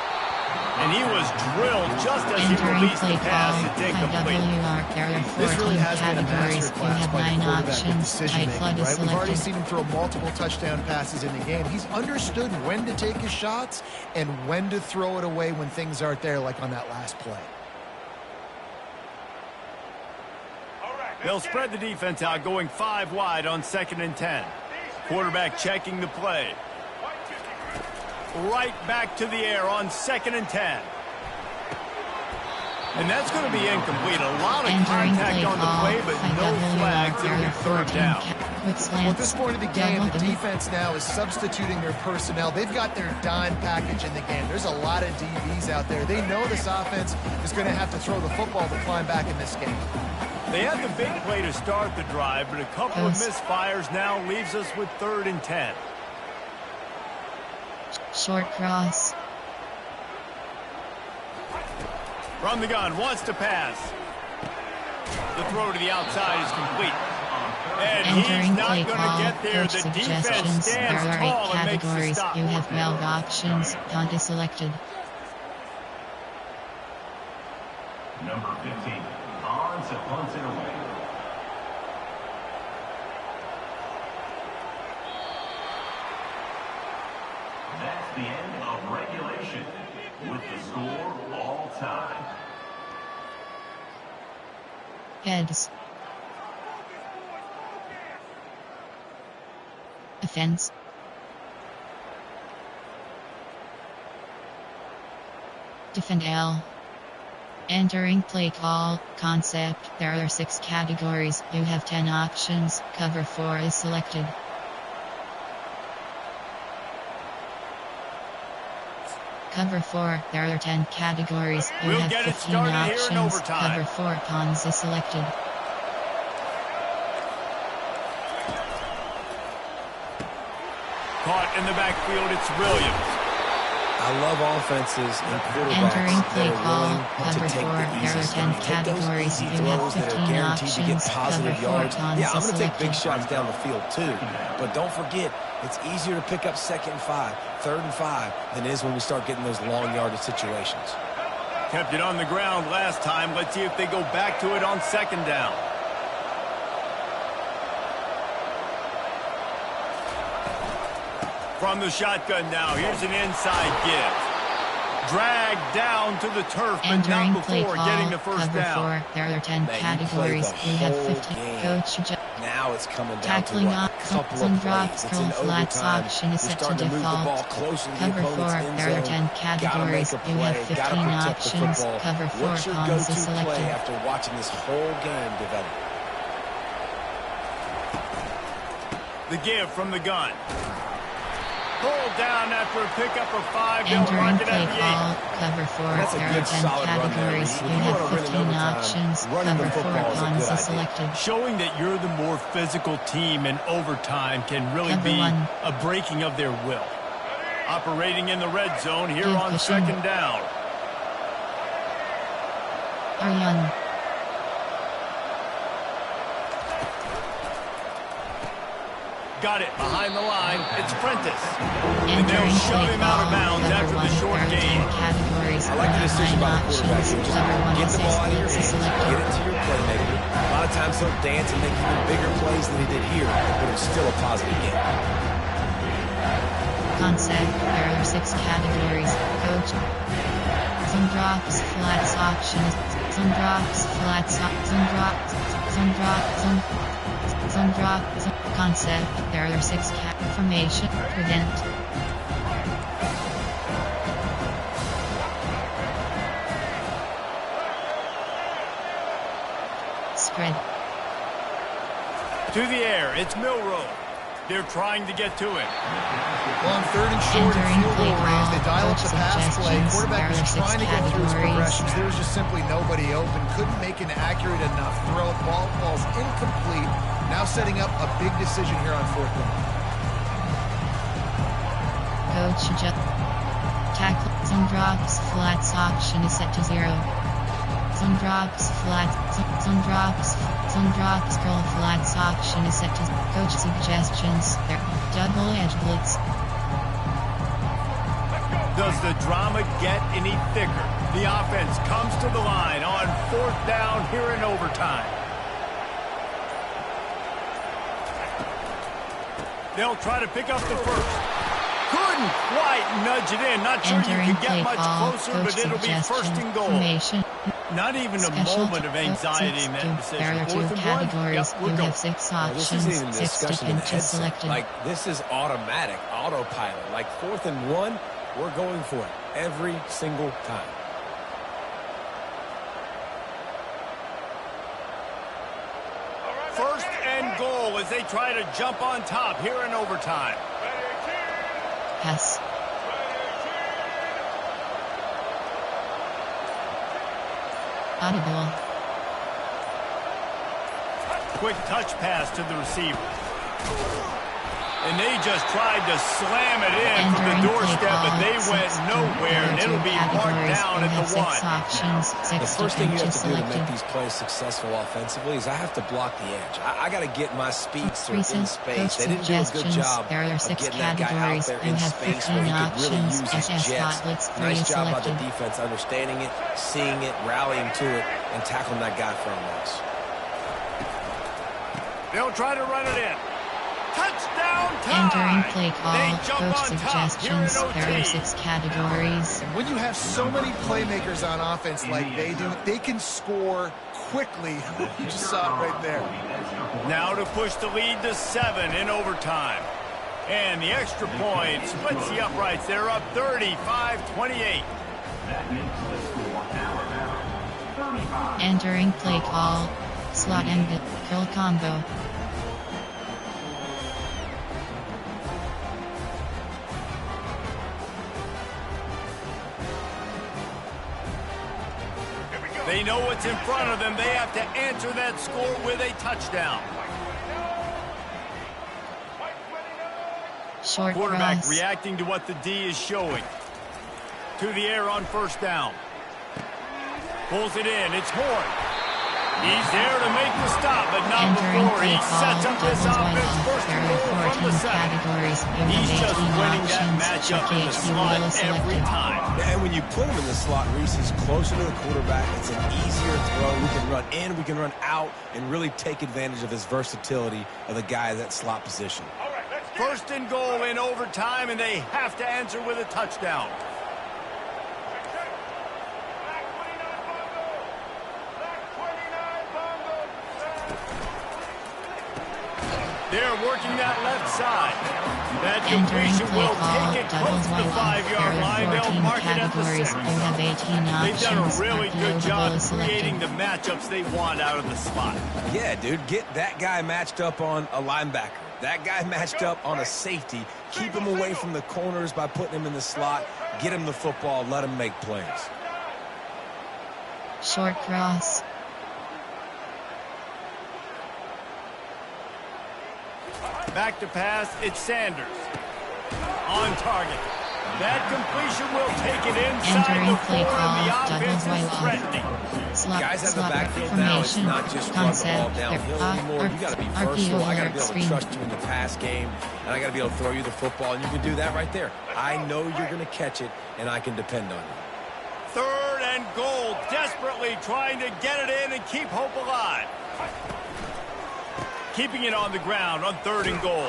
And he was drilled just as he Entering released play the pass. call, It's incomplete. IWR, there are 14 This really has been a categories. You masterclass have by 9 the quarterback with options. decision Tight making, flood is right? We've already selected. seen him throw multiple touchdown passes in the game. He's understood when to take his shots and when to throw it away when things aren't there, like on that last play. They'll spread the defense out, going 5 wide on 2nd and 10. Quarterback checking the play. Right back to the air on 2nd and 10. And that's going to be incomplete. A lot of contact on the play, but no flags. It'll be 3rd down. Well, at this point of the game, the defense now is substituting their personnel. They've got their dime package in the game. There's a lot of DBs out there. They know this offense is going to have to throw the football to climb back in this game. They had the big play to start the drive, but a couple of misfires now leaves us with 3rd and 10. Short cross. From the gun, wants to pass. The throw to the outside is complete. And Entering he's not play going call, to get there. coach The defense suggestions. There stands are 8 tall and makes the categories. stop. You have 12 options. Punt is selected. Number 15. On to punt it away. That's the end of regulation with the score all time. Heads. Offense. Defend L. Entering play call, concept, there are 6 categories, you have 10 options, cover 4 is selected. Cover 4, there are 10 categories, you We'll have get it 15 started here in options, overtime. cover 4 cons is selected. Caught in the backfield, it's Williams. I love offenses and quarterbacks Entering that play are call, willing to cover 4, take the there easy are 10 stuff. Take those categories, easy you have throws that 15 are guaranteed to get options, positive cover 4 yards. cons Yeah, I'm is going to take big selected. shots down the field too. But don't forget, it's easier to pick up 2nd and 5, 3rd and 5 than it is when we start getting those long yardage situations. Kept it on the ground last time. Let's see if they go back to it on 2nd down. From the shotgun now, here's an inside give. Dragged down to the turf, but Entering not play before call, getting the first cover down. 4, there are 10 Man, you categories, played the you have whole 15. game. Coach Now it's coming down tackling to up, a couple some of drops, plays. It's in curl flats overtime. option is You're set to starting to move the ball default. closer to the Cover 4, opponent's end there are zone. 10 Gotta categories, make a you play. have 15 Gotta protect the options, football. cover 4 What's your cons is go-to selected. play after watching this whole game develop? The give from the gun. Pulled down after a pickup of 5. They'll Entering mark it play at the 8. call, cover 4, That's a there are good 10 solid run there. categories, When you you have wanna win in 15 overtime, options, running the cover 4 football is a cons good is idea. selected. Showing that you're the more physical team in overtime can really Cover be 1. a breaking of their will. Operating in the red zone here Good on pushing. 2nd down. Aryan. Got it behind the line. It's Prentice. And they'll Entering shove play him out of call, bounds cover after 1, the short there are 10 gain. categories, I you like the have decision 9 by the quarterback. options, Just cover 1 get is the ball out of your is hands. selected. Get it to your playmaker. A lot of times he'll dance and make even bigger plays than he did here, but it's still a positive game. Concept, there are 6 categories, coach. Some drops, flats options, some drops, flats, some drops, some drops, some drops, concept, there are 6 formation, prevent. Spread. To the air, it's Milrow. They're trying to get to it. On 3rd and short in field goal range, they dial up the pass play. Quarterback was trying to go through his progressions. There was just simply nobody open. Couldn't make an accurate enough throw. Ball's incomplete. Now setting up a big decision here on 4th down. Coach just tackle. Some drops. Flats option is set to 0. Some drops. Flats. Some drops. Some drops. Curl flats option is set to coach suggestions. Double edge blitz. Does the drama get any thicker? The offense comes to the line on 4th down here in overtime. They'll try to pick up the first. Couldn't quite nudge it in. Not sure you can get much closer, but it'll be 1st and goal. Not even a moment of anxiety in that decision. 4th and 1. Yep, you have 6 options. This isn't even a 6 discussion in the defenses headset. selected. Like, this is automatic, autopilot. Like, 4th and 1, we're going for it every single time. First and goal as they try to jump on top here in overtime. Pass. Audible. Quick touch pass to the receiver. And they just tried to slam it in from the doorstep, but they went nowhere, and it'll be marked down at the 1. The first thing you have to do to make these plays successful offensively is I have to block the edge. I got to get my speedster in space. They didn't do a good job of getting that guy out there in space where he could really use his jets. Nice job by the defense understanding it, seeing it, rallying to it, and tackling that guy for a loss. They'll try to run it in. Touchdown time! Entering play call, coach suggestions, there are 6 categories. And when you have so many playmakers on offense like they do, they can score quickly. You just saw it right there. Now to push the lead to 7 in overtime. And the extra point splits the uprights. They're up 35-28. Entering play call, slot ended, curl combo. They know what's in front of them. They have to answer that score with a touchdown. Short quarterback cross. Reacting to what the D is showing. To the air on 1st down. Pulls it in. It's Horn. He's there to make the stop, but not Entering before he sets up this offense 1st and goal from the 7. He's just winning that matchup in the slot every time. And when you put him in the slot, Reese is closer to the quarterback. It's an easier throw. We can run in, we can run out, and really take advantage of his versatility of the guy at that slot position. 1st and goal in overtime, and they have to answer with a touchdown. They're working that left side. That completion will take it close to the 5-yard line. They'll mark it at the 6. They've done a really good job creating the matchups they want out of the slot. Yeah, dude, get that guy matched up on a linebacker. That guy matched up on a safety. Keep him away from the corners by putting him in the slot. Get him the football. Let him make plays. Short cross. Back to pass, it's Sanders. On target. That completion will take it inside the 4, and the offense is threatening. Guys have the backfield now. It's not just run the ball downhill anymore. You got to be versatile. I got to be able to trust you in the pass game, and I got to be able to throw you the football, and you can do that right there. I know you're going to catch it, and I can depend on you. 3rd and goal, desperately trying to get it in and keep hope alive. Keeping it on the ground on 3rd and goal.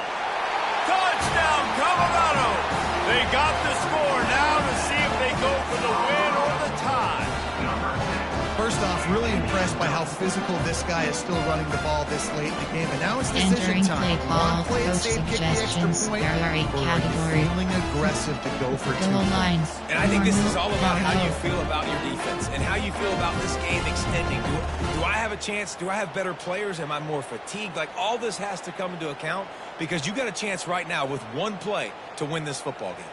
Touchdown, Colorado! They got the score now to see if they go for the win or the tie. First off, really impressive impressed by how physical this guy is still running the ball this late in the game. And now it's decision time. Play call, One play coach save, kick the extra suggestions, point, there are 8 or are you categories. feeling aggressive to go for 2 Goal line. points? And I think this is all about how you Normal. feel about your defense and how you feel about this game extending. Do I have a chance? Do I have better players? Am I more fatigued? Like, all this has to come into account because you got a chance right now with one play to win this football game.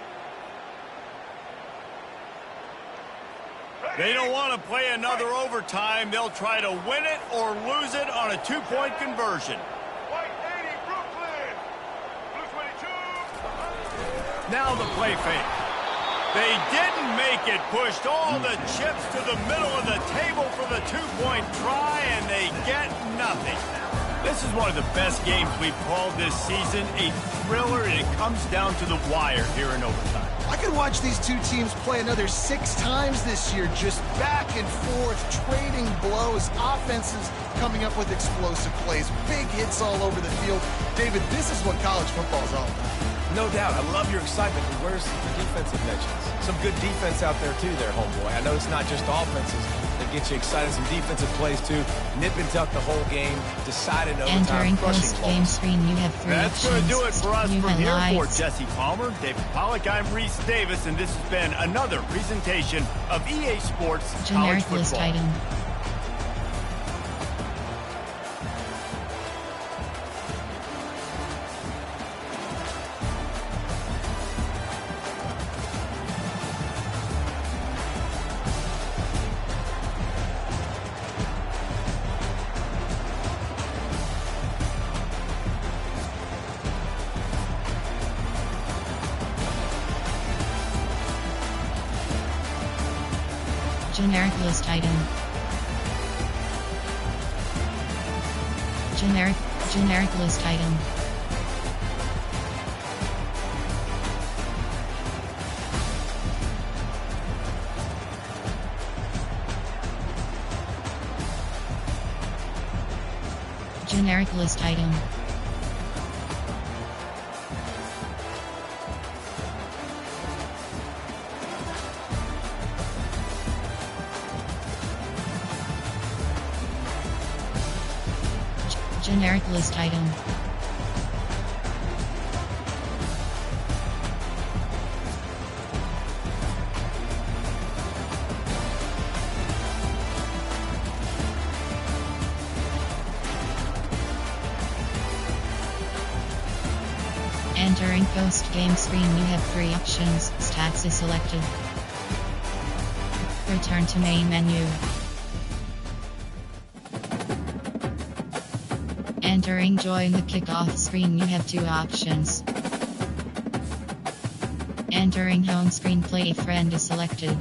They don't want to play another overtime. They'll try to win it or lose it on a 2-point conversion. Now the play fake. They didn't make it. Pushed all the chips to the middle of the table for the 2-point try, and they get nothing. This is one of the best games we've called this season. A thriller, and it comes down to the wire here in overtime. I could watch these two teams play another 6 times this year, just back and forth, trading blows, offenses coming up with explosive plays, big hits all over the field. David, this is what college football is all about. No doubt. I love your excitement. But where's the defensive mentions? Some good defense out there, too, there, homeboy. I know it's not just offenses that get you excited. Some defensive plays, too. Nip and tuck the whole game. Decided overtime. Entering Crushing post-game calls. screen, you have 3 That's going to do it for us You from here. For highlights. Jesse Palmer, David Pollack, I'm Reese Davis, and this has been another presentation of EA Sports College Generic list Football. item. Generic list item. Generic list item. Generic list item. Generic list item. Entering post-game screen, you have 3 options. Stats is selected. Return to main menu. Entering join the kickoff screen, you have 2 options. Entering home screen, play a friend is selected.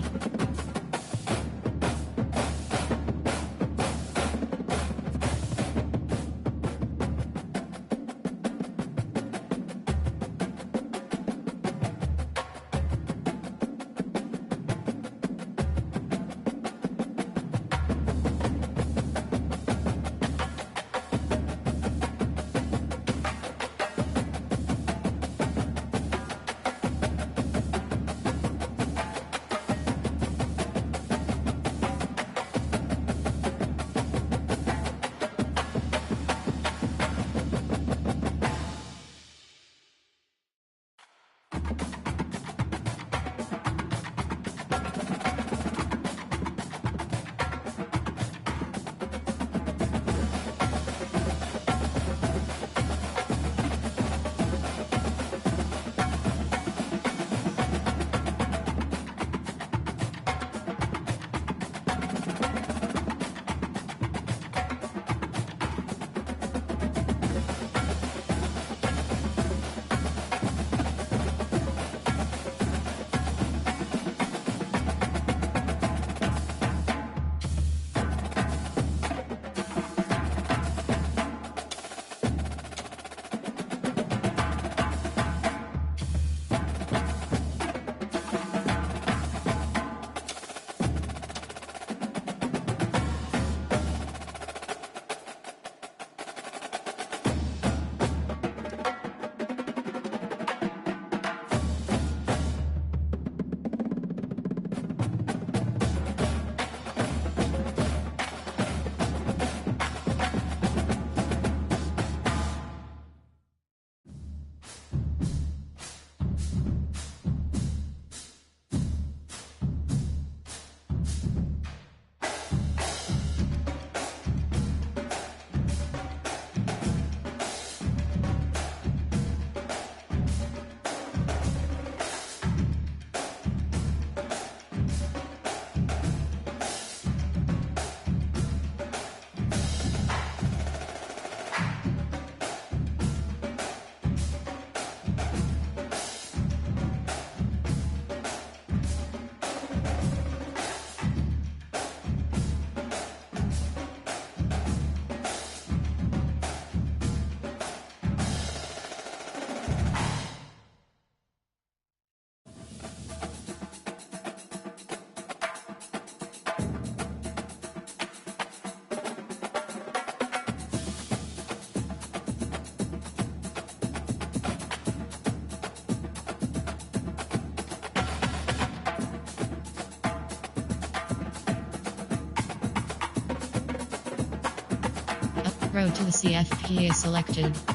throw to the CFP is selected.